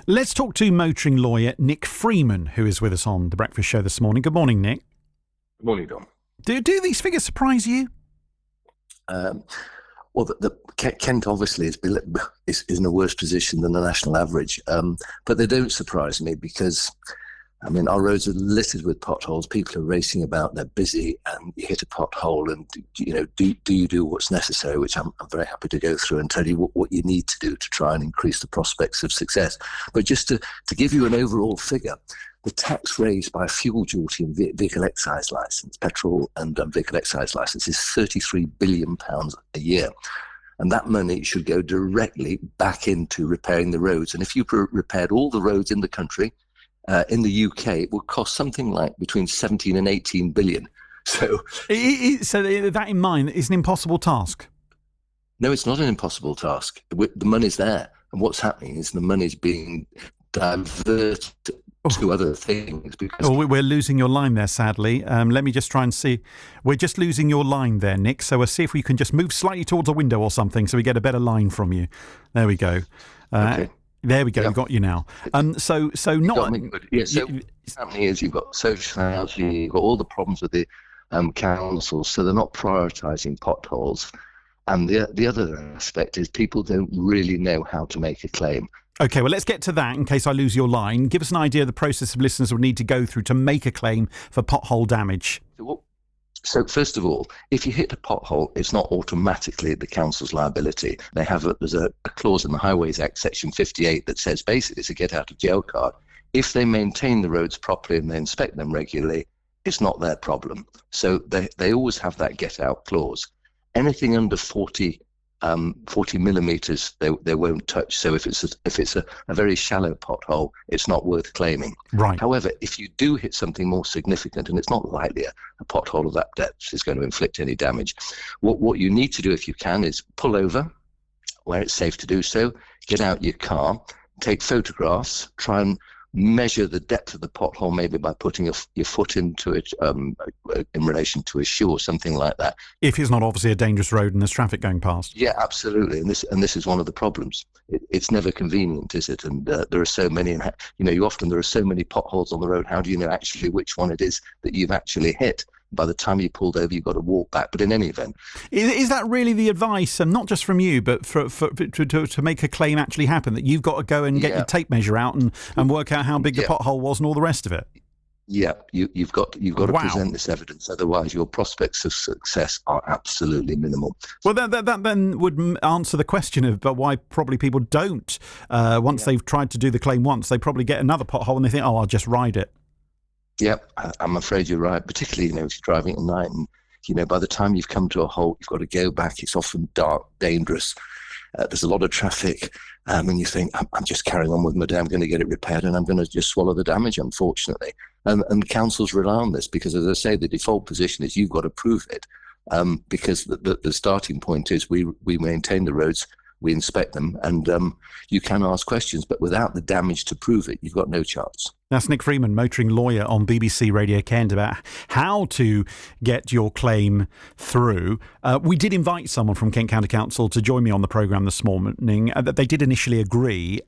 Let's talk to motoring lawyer Nick Freeman, who is with us on The Breakfast Show this morning. Good morning, Nick. Good morning, Dom. Do these figures surprise you? Well, Kent obviously is in a worse position than the national average, but they don't surprise me because, I mean, our roads are littered with potholes. People are racing about, they're busy, and you hit a pothole and, do you do what's necessary, which I'm very happy to go through and tell you what you need to do to try and increase the prospects of success. But just to give you an overall figure, the tax raised by fuel duty and vehicle excise licence, petrol and vehicle excise licence, is £33 billion a year. And that money should go directly back into repairing the roads. And if you repaired all the roads in the country, in the UK, it would cost something like between 17 and 18 billion. So that in mind is an impossible task. No, it's not an impossible task. The money's there. And what's happening is the money's being diverted to other things. Because we're losing your line there, sadly. Let me just try and see. We're just losing your line there, Nick. So we'll see if we can just move slightly towards a window or something so we get a better line from you. There we go. Okay. There we go. Yeah. We've got you now. So not. Yeah. So what's happening is you've got social housing, you've got all the problems with the councils, so they're not prioritising potholes. And the other aspect is people don't really know how to make a claim. Okay, well, let's get to that in case I lose your line. Give us an idea of the process of listeners would need to go through to make a claim for pothole damage. So first of all, if you hit a pothole, it's not automatically the council's liability. There's a clause in the Highways Act, Section 58, that says basically it's a get-out-of-jail card. If they maintain the roads properly and they inspect them regularly, it's not their problem. So they always have that get-out clause. Anything under 40 millimetres, they won't touch. So if it's a very shallow pothole, it's not worth claiming. Right. However, if you do hit something more significant, and it's not likely a pothole of that depth is going to inflict any damage, what you need to do if you can is pull over where it's safe to do so, get out your car, take photographs, try and measure the depth of the pothole, maybe by putting your foot into it in relation to a shoe or something like that. If it's not obviously a dangerous road and there's traffic going past. Yeah, absolutely. And this is one of the problems. It's never convenient, is it? And there are so many, there are so many potholes on the road. How do you know actually which one it is that you've actually hit? By the time you pulled over, you've got to walk back. But in any event, is that really the advice, and not just from you, but to make a claim actually happen, that you've got to go and get your tape measure out and work out how big the pothole was and all the rest of it? Yeah, you've got to present this evidence. Otherwise, your prospects of success are absolutely minimal. Well, that then would answer the question of why probably people don't. Once they've tried to do the claim once, they probably get another pothole and they think, I'll just ride it. Yeah, I'm afraid you're right, particularly, if you're driving at night and, by the time you've come to a halt, you've got to go back. It's often dark, dangerous. There's a lot of traffic, and you think, I'm just carrying on with my day. I'm going to get it repaired, and I'm going to just swallow the damage, unfortunately. And councils rely on this because, as I say, the default position is you've got to prove it, because the starting point is we maintain the roads, we inspect them, and you can ask questions, but without the damage to prove it, you've got no chance. That's Nick Freeman, motoring lawyer on BBC Radio Kent, about how to get your claim through. We did invite someone from Kent County Council to join me on the programme this morning. They did initially agree.